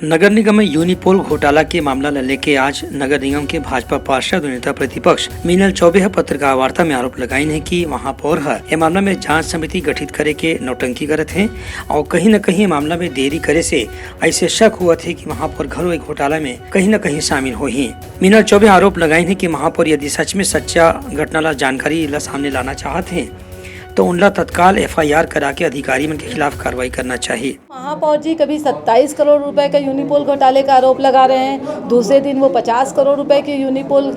नगर निगम में यूनिपोल घोटाला के मामला लेके आज नगर निगम के भाजपा पार्षद नेता प्रतिपक्ष मीनल चौबे पत्रकार वार्ता में आरोप लगाइन है कि महापौर ये मामला में जांच समिति गठित करे के नौटंकी करत हैं और कहीं न कहीं मामला में देरी करे से ऐसे शक हुआ थे कि महापौर घरों घोटाला में कहीं न कहीं शामिल हो ही। मीनल चौबे आरोप लगाइन है कि महापौर यदि सच में सच्चा घटना ला जानकारी ला सामने लाना चाहते हैं तो उनला तत्काल FIR करा के अधिकारी के खिलाफ कार्रवाई करना चाहिए। महापौर जी कभी 27 करोड़ रुपए का यूनिपोल घोटाले का आरोप लगा रहे हैं, दूसरे दिन वो 50 करोड़ रुपए के यूनिपोल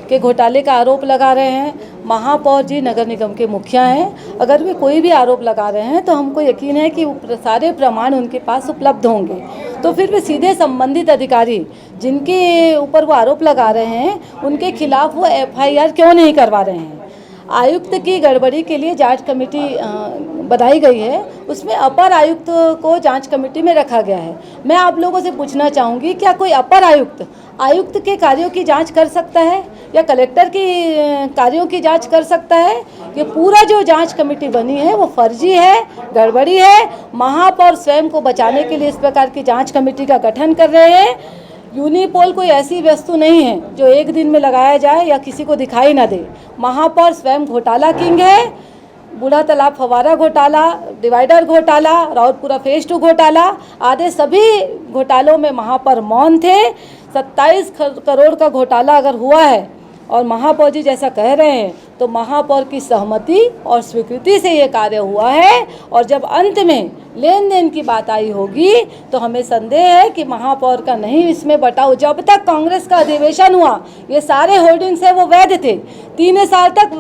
के घोटाले का आरोप लगा रहे हैं। महापौर जी नगर निगम के मुखिया हैं, अगर वे कोई भी आरोप लगा रहे हैं तो हमको यकीन है कि सारे प्रमाण उनके पास उपलब्ध होंगे, तो फिर वे सीधे संबंधित अधिकारी जिनके ऊपर वो आरोप लगा रहे हैं उनके खिलाफ वो FIR क्यों नहीं करवा रहे हैं। आयुक्त की गड़बड़ी के लिए जांच कमेटी बनाई गई है, उसमें अपर आयुक्त को जांच कमेटी में रखा गया है। मैं आप लोगों से पूछना चाहूँगी, क्या कोई अपर आयुक्त के कार्यों की जांच कर सकता है या कलेक्टर की कार्यों की जांच कर सकता है? ये पूरा जो जांच कमेटी बनी है वो फर्जी है, गड़बड़ी है। महापौर स्वयं को बचाने के लिए इस प्रकार की जांच कमेटी का गठन कर रहे हैं। यूनिपोल कोई ऐसी वस्तु नहीं है जो एक दिन में लगाया जाए या किसी को दिखाई ना दे। महापौर स्वयं घोटाला किंग है। बूढ़ा तालाब फवारा घोटाला, डिवाइडर घोटाला, राउतपुरा फेज 2 घोटाला आदि सभी घोटालों में महापौर मौन थे। 27 करोड़ का घोटाला अगर हुआ है और महापौर जी जैसा कह रहे हैं तो महापौर की सहमति और स्वीकृति से ये कार्य हुआ है। और जब अंत में लेन देन की बात आई होगी तो हमें संदेह है कि महापौर का नहीं इसमें बटाव। जब तक कांग्रेस का अधिवेशन हुआ ये सारे होल्डिंग्स है वो वैध थे, 3 साल तक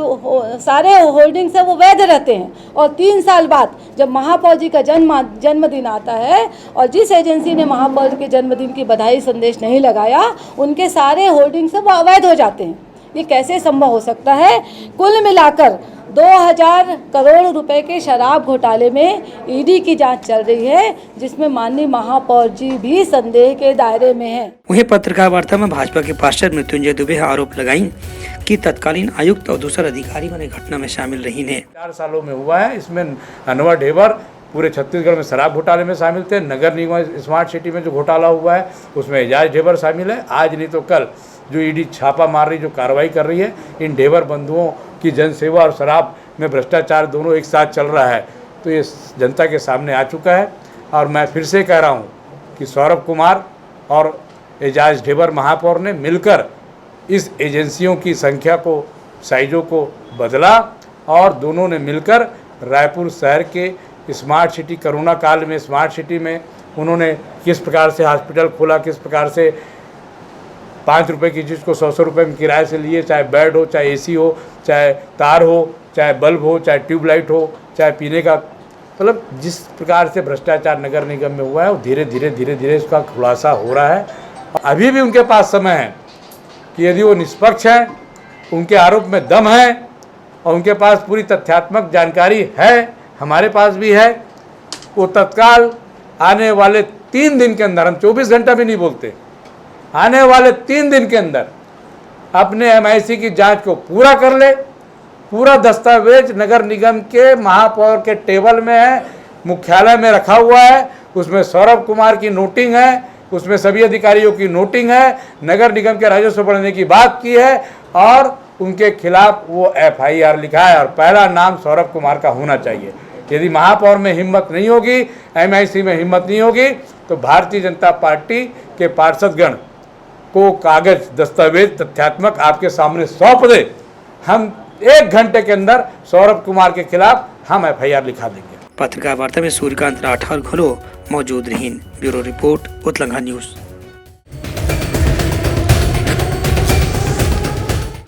सारे होल्डिंग्स है वो वैध रहते हैं। और 3 साल बाद जब महापौर जी का जन्मदिन आता है और जिस एजेंसी ने महापौर के जन्मदिन की बधाई संदेश नहीं लगाया उनके सारे होल्डिंग्स है वो अवैध हो जाते हैं। ये कैसे संभव हो सकता है? कुल मिलाकर 2000 करोड़ रुपए के शराब घोटाले में ED की जांच चल रही है, जिसमें माननीय महापौर जी भी संदेह के दायरे में हैं। वहीं पत्रकार वार्ता में भाजपा के पार्षद मृत्युंजय दुबे आरोप लगाई कि तत्कालीन आयुक्त और दूसरे अधिकारी मैंने घटना में शामिल रही ने। 4 सालों में हुआ है। इसमें अनवर ढेबर पूरे छत्तीसगढ़ में शराब घोटाले में शामिल थे। नगर निगम स्मार्ट सिटी में जो घोटाला हुआ है उसमें एजाज ढेबर शामिल है। आज नहीं तो कल जो ED छापा मार रही, जो कार्रवाई कर रही है, इन ढेबर बंधुओं की जनसेवा और शराब में भ्रष्टाचार दोनों एक साथ चल रहा है, तो ये जनता के सामने आ चुका है। और मैं फिर से कह रहा हूँ कि सौरभ कुमार और एजाज ढेबर महापौर ने मिलकर इस एजेंसियों की संख्या को, साइजों को बदला और दोनों ने मिलकर रायपुर शहर के स्मार्ट सिटी, कोरोना काल में स्मार्ट सिटी में उन्होंने किस प्रकार से हॉस्पिटल खोला, किस प्रकार से 5 रुपये की चीज़ को 100 रुपये में किराए से लिए, चाहे बेड हो, चाहे AC हो, चाहे तार हो, चाहे बल्ब हो, चाहे ट्यूबलाइट हो, चाहे पीने का, मतलब जिस प्रकार से भ्रष्टाचार नगर निगम में हुआ है वो धीरे धीरे उसका खुलासा हो रहा है। अभी भी उनके पास समय है कि यदि वो निष्पक्ष हैं, उनके आरोप में दम है और उनके पास पूरी तथ्यात्मक जानकारी है, हमारे पास भी है, वो तत्काल आने वाले 3 दिन के अंदर, हम 24 घंटा भी नहीं बोलते, आने वाले 3 दिन के अंदर अपने MIC की जांच को पूरा कर ले। पूरा दस्तावेज नगर निगम के महापौर के टेबल में है, मुख्यालय में रखा हुआ है, उसमें सौरभ कुमार की नोटिंग है, उसमें सभी अधिकारियों की नोटिंग है, नगर निगम के राजस्व बढ़ाने की बात की है और उनके खिलाफ वो FIR लिखा है और पहला नाम सौरभ कुमार का होना चाहिए। यदि महापौर में हिम्मत नहीं होगी, MIC में हिम्मत नहीं होगी, तो भारतीय जनता पार्टी के पार्षदगण को कागज, दस्तावेज तथ्यात्मक आपके सामने सौंप दे, हम 1 घंटे के अंदर सौरभ कुमार के खिलाफ हम FIR लिखा देंगे। पत्रकार वार्ता में सूर्यकांत राठौर घोलो मौजूद रहीं। ब्यूरो रिपोर्ट उत्तलंघा न्यूज।